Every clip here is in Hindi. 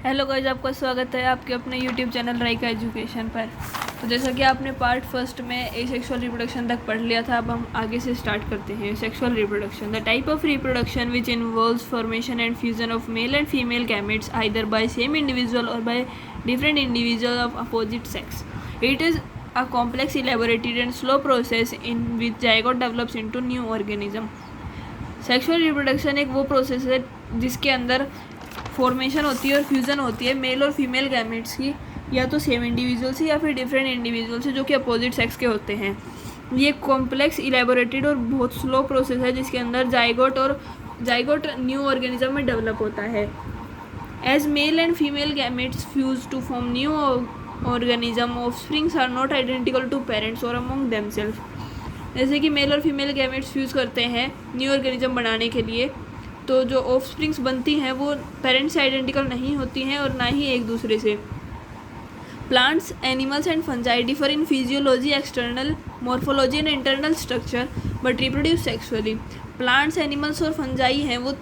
हेलो गाइस, आपका स्वागत है आपके अपने यूट्यूब चैनल राइका एजुकेशन पर। तो जैसा कि आपने पार्ट फर्स्ट में एसेक्सुअल रिप्रोडक्शन तक पढ़ लिया था, अब हम आगे से स्टार्ट करते हैं। Sexual reproduction, the type of reproduction which involves formation and fusion of male and female gametes either by same individual or by different individual of opposite sex. It is a complex, elaborated and slow process in which zygote develops into new organism. Sexual reproduction एक वो प्रोसेस है जिसके अंदर फॉर्मेशन होती है और फ्यूज़न होती है मेल और फीमेल गैमेट्स की, या तो सेम इंडिविजुअल से या फिर डिफरेंट इंडिविजुअल से जो कि अपोजिट सेक्स के होते हैं। ये कॉम्प्लेक्स, इलेबोरेटेड और बहुत स्लो प्रोसेस है जिसके अंदर जाइगोट न्यू ऑर्गेनिज्म में डेवलप होता है। As male and female gametes fuse to form new organism, offsprings are not identical to parents और अमंग देमसेल्फ। जैसे कि मेल और फीमेल गैमेट्स फ्यूज़ करते हैं न्यू ऑर्गेनिज्म बनाने के लिए, तो जो ऑफस्प्रिंग्स बनती हैं वो पेरेंट्स से आइडेंटिकल नहीं होती हैं और ना ही एक दूसरे से। Plants, animals and fungi differ in physiology, external morphology and internal structure but reproduce sexually. Plants, animals और फंजाई हैं वो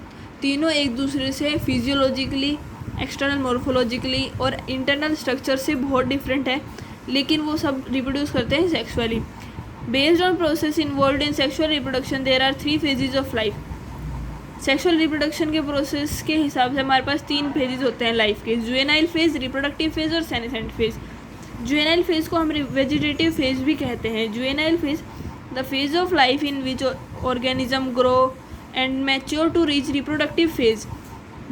तीनों एक दूसरे से फिजियोलॉजिकली, एक्सटर्नल मॉर्फोलॉजिकली और इंटरनल स्ट्रक्चर से बहुत डिफरेंट है, लेकिन वो सब रिप्रोड्यूस करते हैं sexually. Based on process involve in sexual reproduction there are 3 phases of life. Sexual reproduction के प्रोसेस के हिसाब से हमारे पास 3 फेजेज होते हैं लाइफ के: जुवेनाइल फेज, रिप्रोडक्टिव फेज और सेनेसेंट फेज। जुवेनाइल फेज को हम वेजिटेटिव फेज भी कहते हैं। Juvenile phase, the phase of life in which organism grow and mature to reach reproductive phase.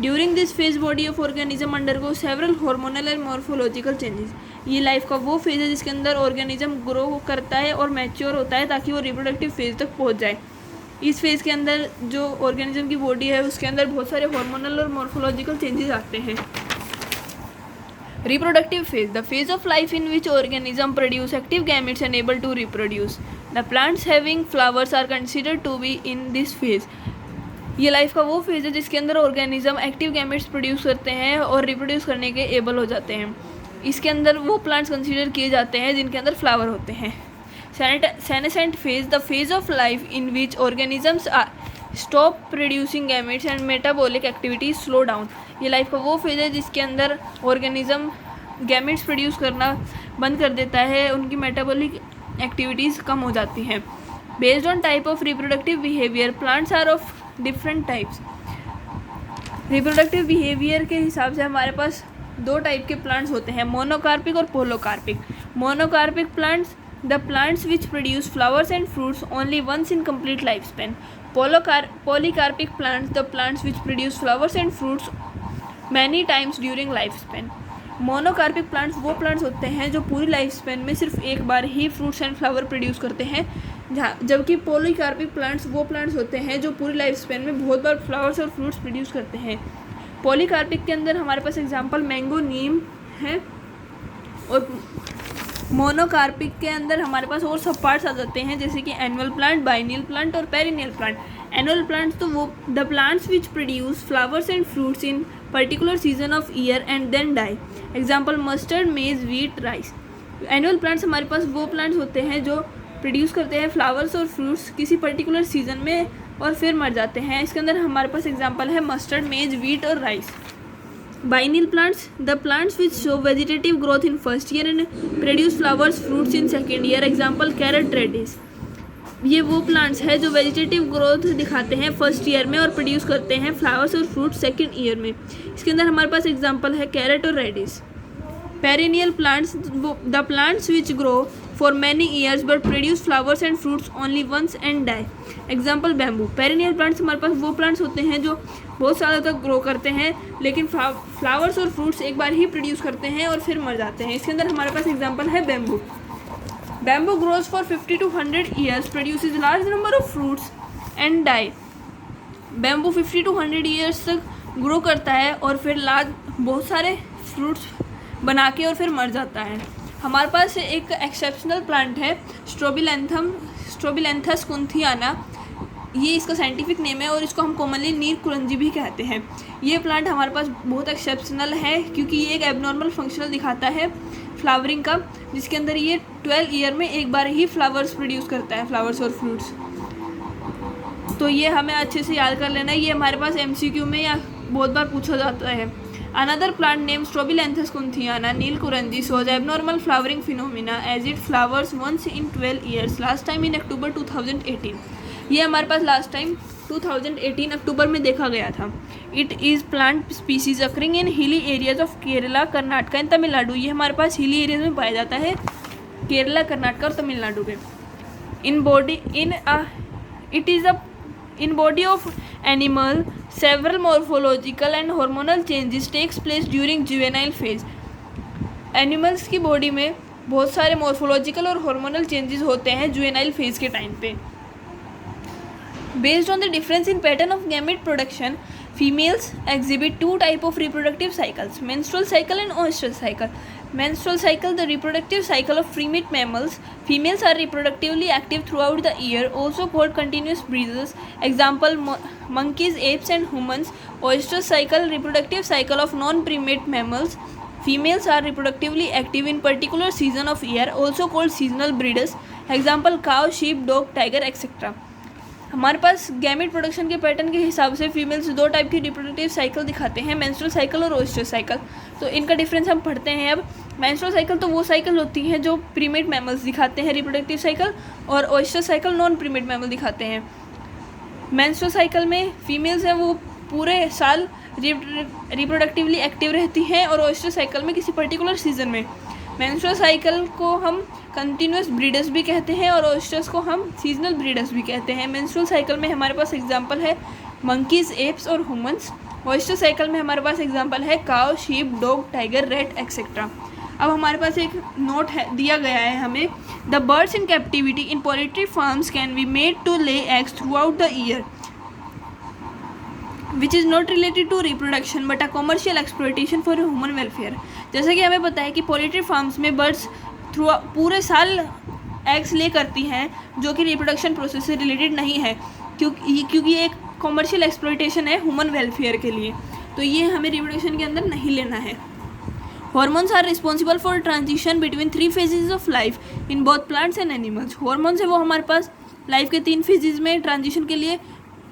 During this phase body of organism undergo several hormonal and morphological changes. ये लाइफ का वो फेज है जिसके अंदर ऑर्गेनिज्म ग्रो करता है और मैच्योर होता है ताकि वो रिप्रोडक्टिव फेज तक पहुंच जाए। इस फेज़ के अंदर जो ऑर्गेनिज्म की बॉडी है उसके अंदर बहुत सारे हार्मोनल और मॉर्फोलॉजिकल चेंजेस आते हैं। Reproductive phase, the phase of life in which organism produce active gametes and able to reproduce. The plants having flowers are considered to be in this phase. ये लाइफ का वो फेज है जिसके अंदर ऑर्गेनिज्म एक्टिव गैमेट्स प्रोड्यूस करते हैं और रिप्रोड्यूस करने के एबल हो जाते हैं। इसके अंदर वो प्लांट्स कंसीडर किए जाते हैं जिनके अंदर फ्लावर होते हैं। Senescent phase, the phase of life in which organisms stop producing gametes and metabolic activities slow down. ये लाइफ का वो फेज है जिसके अंदर ऑर्गेनिज्म गैमेट्स प्रोड्यूस करना बंद कर देता है, उनकी मेटाबॉलिक एक्टिविटीज़ कम हो जाती हैं। Based on type of reproductive behaviour, plants are of different types. Reproductive behaviour के हिसाब से हमारे पास 2 टाइप के प्लांट्स होते हैं, मोनोकार्पिक और polycarpic. Monocarpic plants, the plants which produce flowers and fruits only once in complete lifespan. Polycarpic plants, the plants which produce flowers and fruits many times during lifespan. Monocarpic plants वो प्लांट्स होते हैं जो पूरी लाइफ स्पेन में सिर्फ एक बार ही फ्रूट्स एंड फ्लावर प्रोड्यूस करते हैं, जबकि पॉलीकार्पिक प्लांट्स वो प्लांट्स होते हैं जो पूरी लाइफ स्पेन में बहुत बार फ्लावर्स और फ्रूट्स प्रोड्यूस करते हैं। पॉलीकार्पिक के अंदर हमारे पास एग्जांपल मैंगो, नीम है, और मोनोकार्पिक के अंदर हमारे पास और सब पार्ट्स आ जाते हैं जैसे कि एनुअल प्लांट, बाइनियल प्लांट और पेरिनियल प्लांट। एनुअल प्लांट्स तो वो the plants which produce flowers and fruits in particular season of year and then die. Example mustard, maize, wheat, rice. Annual plants हमारे पास वो प्लांट्स होते हैं जो प्रोड्यूस करते हैं फ्लावर्स और फ्रूट्स किसी पर्टिकुलर सीजन में और फिर मर जाते हैं। इसके अंदर हमारे पास एग्जाम्पल है मस्टर्ड, मेज, व्हीट और rice. Biennial plants, the plants which show vegetative growth in first year and produce flowers, fruits in second year. Example carrot, radish. ये वो प्लांट्स है जो वेजिटेटिव ग्रोथ दिखाते हैं फर्स्ट ईयर में और प्रोड्यूस करते हैं फ्लावर्स और फ्रूट सेकंड ईयर में। इसके अंदर हमारे पास एग्जांपल है कैरेट और radish. Perennial plants, the plants which grow for many years but produce flowers and fruits only once and die. Example bamboo. Perennial plants हमारे पास वो प्लांट्स होते हैं जो बहुत सालों तक ग्रो करते हैं लेकिन फ्लावर्स और फ्रूट्स एक बार ही प्रोड्यूस करते हैं और फिर मर जाते हैं। इसके अंदर हमारे पास एग्जांपल है bamboo. Bamboo grows for 50 to 100 years, produces large number of fruits and die. Bamboo 50 to 100 years तक ग्रो करता है और फिर बहुत सारे फ्रूट्स बना के और फिर मर जाता है। हमारे पास एक एक्सेप्शनल प्लांट है स्ट्रोबिलैंथस कुंथियाना, ये इसका साइंटिफिक नेम है और इसको हम कॉमनली नीर कुरंजी भी कहते हैं। ये प्लांट हमारे पास बहुत एक्सेप्शनल है क्योंकि ये एक एबनॉर्मल फंक्शनल दिखाता है फ्लावरिंग का, जिसके अंदर ये 12 ईयर में एक बार ही फ्लावर्स प्रोड्यूस करता है, फ्लावर्स और फ्रूट्स। तो ये हमें अच्छे से याद कर लेना है, ये हमारे पास MCQ में या बहुत बार पूछा जाता है। Another plant named Strobilanthes kunthiana neelkuranji shows abnormal flowering phenomena as it flowers once in 12 years, last time in October 2018. ये हमारे पास लास्ट टाइम 2018 अक्टूबर में देखा गया था. It is plant species occurring in hilly areas of Kerala, Karnataka and Tamil Nadu. ये हमारे पास हिली एरियाज में पाया जाता है, केरला, कर्नाटका और तमिलनाडु में. In body of animal, several morphological and hormonal changes takes place during juvenile phase. Animals की बॉडी में बहुत सारे मॉर्फोलॉजिकल और हार्मोनल चेंजेस होते हैं जुवेनाइल फेज के टाइम पे. Based on the difference in pattern of gamete production, females exhibit two type of reproductive cycles: menstrual cycle and oestrus cycle. Menstrual cycle, the reproductive cycle of primate mammals. Females are reproductively active throughout the year, also called continuous breeders. Example: monkeys, apes, and humans. Oestrus cycle, reproductive cycle of non-primate mammals. Females are reproductively active in particular season of year, also called seasonal breeders. Example: cow, sheep, dog, tiger, etc. हमारे पास गैमेट प्रोडक्शन के पैटर्न के हिसाब से फीमेल्स दो टाइप की रिप्रोडक्टिव साइकिल दिखाते हैं, मेंस्ट्रुअल साइकिल और ओएस्ट्रस साइकिल. तो इनका डिफरेंस हम पढ़ते हैं. अब मेंस्ट्रुअल साइकिल तो वो साइकिल होती है जो प्रीमेट मैमल्स दिखाते हैं रिप्रोडक्टिव साइकिल, और ओएस्ट्रस साइकिल नॉन प्रीमेट मैमल दिखाते हैं. मेंस्ट्रुअल साइकिल में फीमेल्स हैं वो पूरे साल रिप्रोडक्टिवली एक्टिव रहती हैं, और ओएस्ट्रस साइकिल में किसी पर्टिकुलर सीजन में. मेंस्ट्रुअल साइकिल को हम कंटिन्यूस ब्रीडर्स भी कहते हैं और ओएस्ट्रस को हम सीजनल ब्रीडर्स भी कहते हैं. मेंस्ट्रुअल साइकिल में हमारे पास एग्जांपल है मंकीज, एप्स और ह्यूमंस. ओएस्ट्रस साइकिल में हमारे पास एग्जांपल है cow, sheep, dog, tiger, rat etcetera. अब हमारे पास एक नोट है दिया गया है हमें. The birds in captivity in poultry farms can be made to lay eggs throughout the year, which is not related to reproduction but a commercial exploitation for human welfare. जैसा कि हमें पता है कि पोल्ट्री फार्म्स में बर्ड्स पूरे साल एग्स ले करती हैं, जो कि रिप्रोडक्शन प्रोसेस से रिलेटेड नहीं है, क्योंकि ये एक कॉमर्शियल एक्सप्लॉयटेशन है ह्यूमन वेलफेयर के लिए. तो ये हमें रिप्रोडक्शन के अंदर नहीं लेना है. Hormones are responsible for transition between 3 phases of life in both plants and animals. Hormones है वो हमारे पास लाइफ के 3 फेजेज में ट्रांजिशन के लिए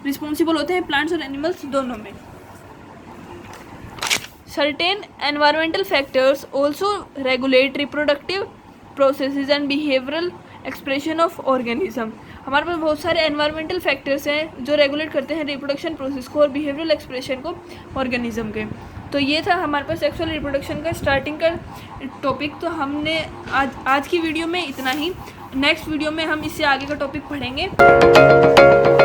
रिस्पॉन्सिबल होते हैं, प्लांट्स और एनिमल्स दोनों में. Certain environmental factors also regulate reproductive processes and behavioral expression of organism. हमारे पास बहुत सारे एनवायरमेंटल फैक्टर्स हैं जो रेगुलेट करते हैं रिप्रोडक्शन प्रोसेस को और बिहेवियरल एक्सप्रेशन को ऑर्गेनिज्म के. तो ये था हमारे पास सेक्सुअल रिप्रोडक्शन का स्टार्टिंग का टॉपिक. तो हमने आज की वीडियो में इतना ही. नेक्स्ट वीडियो में हम इससे आगे का टॉपिक पढ़ेंगे.